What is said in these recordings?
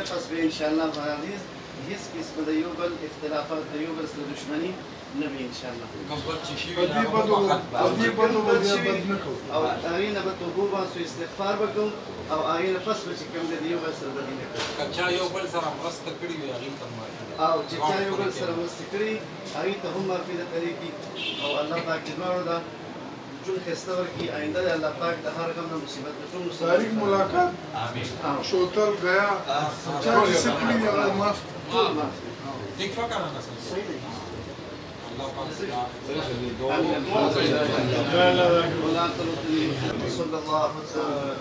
پس بیا انشاءالله عزیز هیڅ قسمه د یو بل اختلافات د یو بل سره دښمني نه وي انشاءالله. او هغې نه به توبه وباسو استغفار به کوو او هغې نه پس به چې کوم دی د یو بل سره بدي نه کوو. که چا یو بل سره مرسته کړې وي هغې ته او چې چا یو بل سره مرسته کړي هغې ته هم معافي د طریقې او الله پاک دې دواړو ته ژوند ښایسته ورکړي. آینده د الله پاک د هر غم نه مصیبت د ټول تاریخ ملاقات شوتل گیا چا چې څه کړي دي هغه معاف ټول معاف ٹھیک شو کنه نه صحیح دی الله پاک صلی الله علیه وسلم.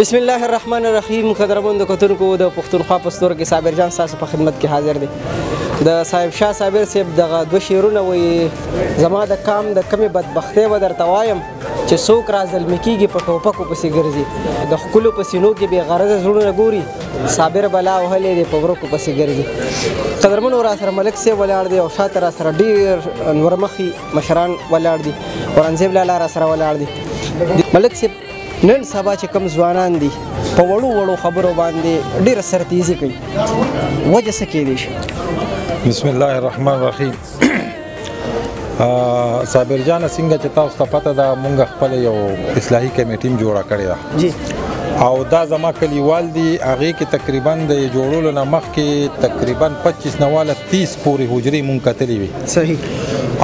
بسم الله الرحمن الرحیم. قدرمنو کتونکو د پښتونخوا په ستورو کې صابر جان ستاسو په خدمت کې حاضر دی. د صاحب شاه صابر صاحب دغه دوه شعرونه وایي زما د کام د کمې بدبختۍ به درته وایم چې څوک را ظلمي کېږي په ټوپکو پسې ګرځي د ښکلو په سینو کې بې غرضه زړونه ګوري صابر بلا وهلی دی په ورکو پسې ګرځي. قدرمنو را سره ملک صاحب ولاړ دی او شاته را سره ډېر نورمخي مشران ولاړ دي. اورنګزیب لالا را سره ولاړ دی. ملک صاحب نن سبا چې کوم ځوانان دي په وړو وړو خبرو باندې ډېره سرتیزي کوي وجه څه کیدی شي؟ بسم الله الرحمن الرحیم. صابر جان څنګه چې تاسو ته پته ده مونږ خپل یو اصلاحي کمیټیم جوړه کړې ده جی او دا زما کلیوال دي هغې کې تقریبا د جوړولو نه مخکې تقریبا 25 نه واله 30 پورې حجرې مونږ کتلې وي. صحیح.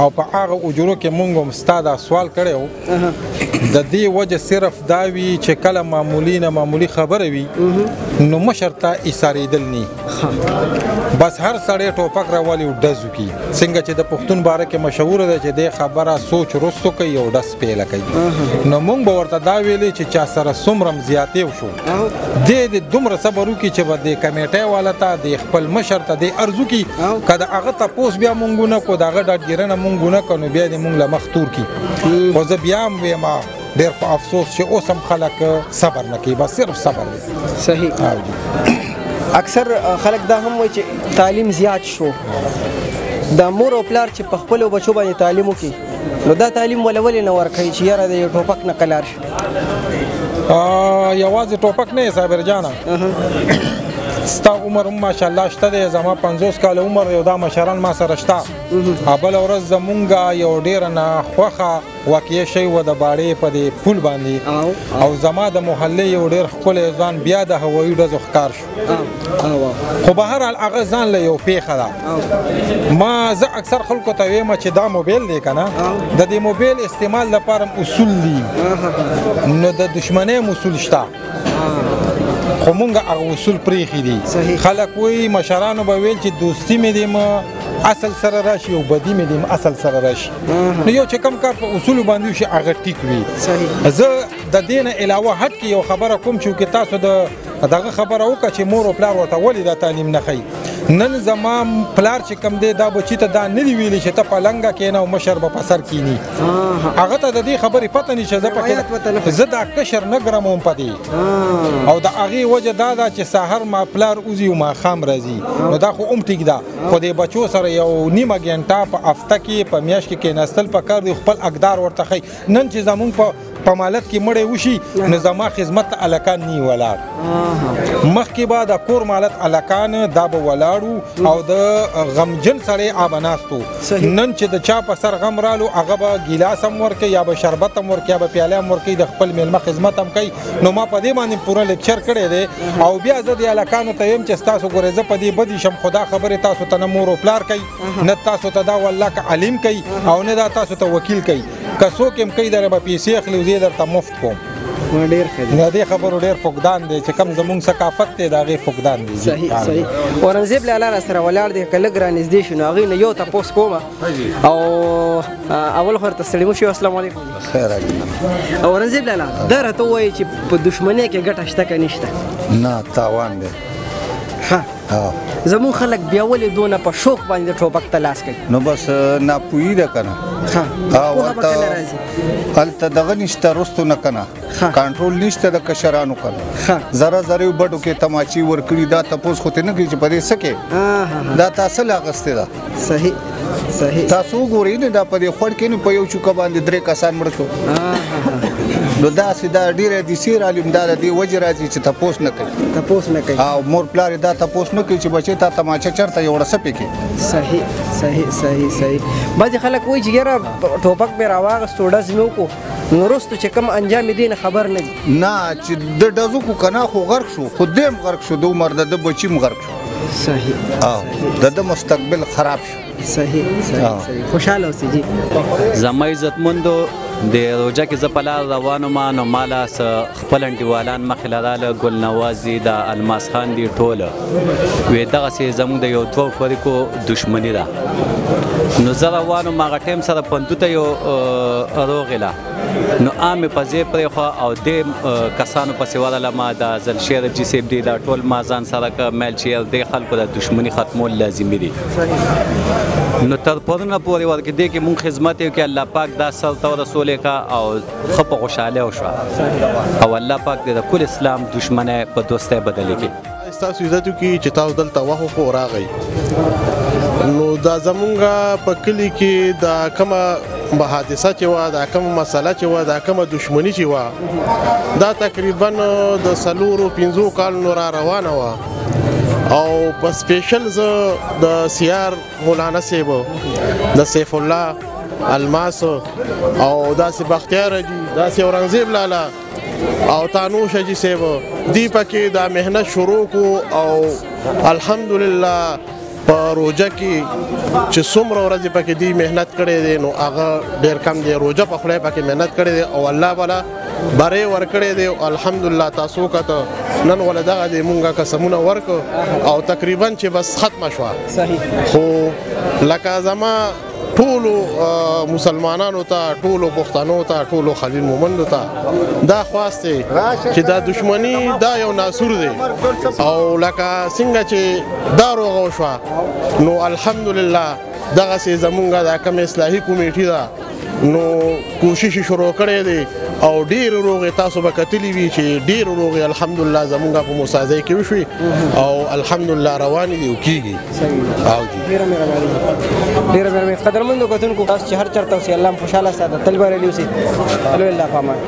او په هغه اجورو کې مونږ هم ستا دا سوال کړی و د دې وجه صرف دا وي چې کله معمولي نه معمولي خبره وي نو مشر ته ایسارېدل نه بس هر سړی ټوپک راولي او ډز وکړي څنګه چې د پښتون باره کې مشهوره ده چې دې خبره سوچ رستو کوي او ډز پیله کوي نو مونږ به ورته دا ویلې چې چا سره څومره زیاتې وشو دې د دومره صبر وکړي چې به د کمیټۍ والا ته د خپل مشر ته دې عرض وکړي که د هغه تپوس بیا مونږ ونه کړو د هغه ډاډګیرنه مونږ ونه کړو نو بیا دې مونږ له مخ تور کړي خو زه بیا هم ویم ډېر په افسوس چې اوس هم خلک صبر نه کوي بس صرف صبر دی. صحیح. اکثر خلک دا هم وایي چې تعلیم زیات شو د مور او پلار چې په خپلو بچو باندې تعلیم وکړي نو دا تعلیم ولې نه ورکوي چې یاره د یو ټوپک نه قلار شي؟ یوازې ټوپک نه صابر جانه ستا عمر هم ماشاءالله شته دی زما 50 کاله عمر یو دا مشران ما سره شته بله ورځ زمونږ یو ډېره ناخوښه واقعه شوې وه د باړې په دې پل باندې او زما د محلې یو ډېر ښکلی ځوان بیا د هوایي ډزو ښکار شو خو به هر حال هغه ځان له یو پیښه ده ما زه اکثر خلکو ته ویم چې دا موبایل دی که نه د دې موبایل استعمال لپاره اصول دي نو د دشمنۍ اصول شته خو مونږ هغه اصول پرېښي دي خلک وایي مشرانو به ویل چې دوستي مې دې اصل سره راشي او بدي مې دې اصل سره راشي نو یو چې کم کار په اصولو باندې وشي هغه ټیک وي. زه د دې نه علاوه هټ کې یو خبره کوم چې تاسو دغه خبره وکړه چې مور او پلار ورته ولې دا تعلیم نه ښیي نن زما پلار چې کم دی دا بچي ته دا نه دي ویلي چې ته پلنګه کښېنه او مشر به په سر کښېني هغه ته د دې خبرې پته نه چې زه دا کشر نه ګرموم په دې او د هغې وجه دا ده چې سهار ما پلار وځي او ماښام راځي نو دا خو هم ټیک ده خو د بچو سره یو نیمه ګنټه په هفته کې په میاشت کې کښېناستل پکار دی خپل اقدار ورته ښیي نن چې زمونږ په مالت کې مړی وشي نو زما خدمت ته هلکان نه ولاړ مخکې به د کور مالت الکان دا به ولاړو او د غمجن سړی آبه ناستو. نن چې د چا په سر غم رالو هغه به ګیلاس هم ورکوي یا به شربت هم ورکوي یا به پیاله هم ورکوي، د خپل میلمه خدمت هم کوي. نو ما په دې باندې پوره لیکچر کړی دی او بیا زه د هلکانو ته یم چې ستاسو ګورئ زه په دې بدې شم، خو دا خبرې تاسو ته نه مور و پلار کوي، نه تاسو ته دا والله که علیم کوي او نه دا تاسو ته وکیل کوي. که څوک هم کوي در به پیسې اخلي او زه یې درته مفت کوم. د دې خبرو ډېر فقدان دی چې کم زمونږ ثقافت دی د هغې فقدان دی. صحیح صحیح. اورنګزیب لالا را سره ولاړ دی، که لږ رانږدې شو نو هغې نه یو تپوس کومه او اول خو ورته ستړي مه شئ. السلام علیکم. خیر. اورنګزیب لالا دا راته ووایي چې په دښمنۍ کې ګټه شته که نشته؟ نه تاوان دی. زمون خلک بیا ولې دونه په شوق باندې د ټوپک ته لاس کوي؟ نو بس ناپوهي ده که نه. هلته دغه نشته رستو نه که نه کنټرول نشته د کشرانو که نه. زره زره بډو کې تماچې ورکړي دا تپوس خو ترې نه کوي چې په دې څه کې دا تا څه اخیستې ده. صحیح صحیح. تاسو وګورئ نه دا په دې خوړ کې نه په یو چوکه باندې 3 کسان مړه شو. نو داسې دا ډېره حدیثې رالي دا د دې وجې راځي چې تپوس نه کوي. تپوس نه کوي او مور پلار دا تپوس نه کوي چې بچی تا تماچه چېرته یوړه څه پکې. صحیح صحیح صحیح صحیح. بعضې خلک وایي چې یاره ټوپک مې راواغېستو ډز مې وکړو نو وروستو چې کوم انجام یې دی نه خبر نه دي. نه چې د ډز وکړو که نه خو غرق شو، خو دی هم غرق شو، د عمر د ده بچي هم غرق شو. صحیح. د ده مستقبل خراب شو. صحیح صحیح صحیح. خوشحاله اوسئ جی. زما عزتمندو د روژه کې زه په لار روان وم نو ماله څه خپل انډیوالان مخې له راله، ګل نوازي د الماس خان دي ټوله وې دغسې زموږ د یو دوه فریقو دښمني ده. نو زه روان وم هغه ټایم سره پندو ته یو روغېله نو عام مې په ځای پرېښوه او دې کسانو پسې ورغلم د زلشیر جي صاحب دی دا ټول ما ځان سره که میل چې دې خلکو د دښمني ختمول لازمي دي. نو تر پرونه پورې ورکې دې کې مونږ خدمت یې وکړي، الله پاک دا سر ته ورسولې کا او ښه په خوشحالۍ وشوه او الله پاک دې د کل اسلام دښمنۍ په دوستۍ بدلې کړي. ستاسو عزت وکړي چې تاسو دلته وخوښو راغئ. نو دا زمونږ په کلي کې دا کومه حادثه چې وه، دا کومه مسله چې وه، دا کومه دښمني چې وه، دا تقریبا د 4-5 کالونو را روانه وه او په سپیشل زه د سیار مولانا صاحب، د سیف الله الماس او داسې بختیار حاجي، داسې اورنګزیب لالا او تانوش حاجي صاحب دی پکې دا محنت شروع کو او الحمدلله په روژه کې چې څومره ورځې پکې دی محنت کړی دی نو هغه ډېر کم دی. روژه په خدای پکې محنت کړی دی او الله والا بری ورکړی دی الحمدلله. تاسو کته نن ول دغه دی مونږه قسمونه ورکو او تقریبا چې بس ختمه شوه. صحیح. خو لکه زما ټولو مسلمانانو ته، ټولو پښتنو ته، ټولو خلیل مومندو ته دا خواست دی چې دا دښمني دا یو ناسور دی او لکه څنګه چې دا روغه وشوه نو الحمدلله دغسې زمونږ دا کوم اصلاحي کمیټي ده نو کوشش شروع کړی دی او ډېر روغې تاسو به کتلی وي چې ډېر روغې الحمدلله زمونږ په موسازۍ کې وشوي او الحمدلله روانې دي او کېږي. ډېره مهرباني ډېره مهرباني. قدرمنو کتونکو تاسو چې هر چېرته اوسئ الله هم خوشحاله ساته، تل بریالي اوسئ. الله پامان.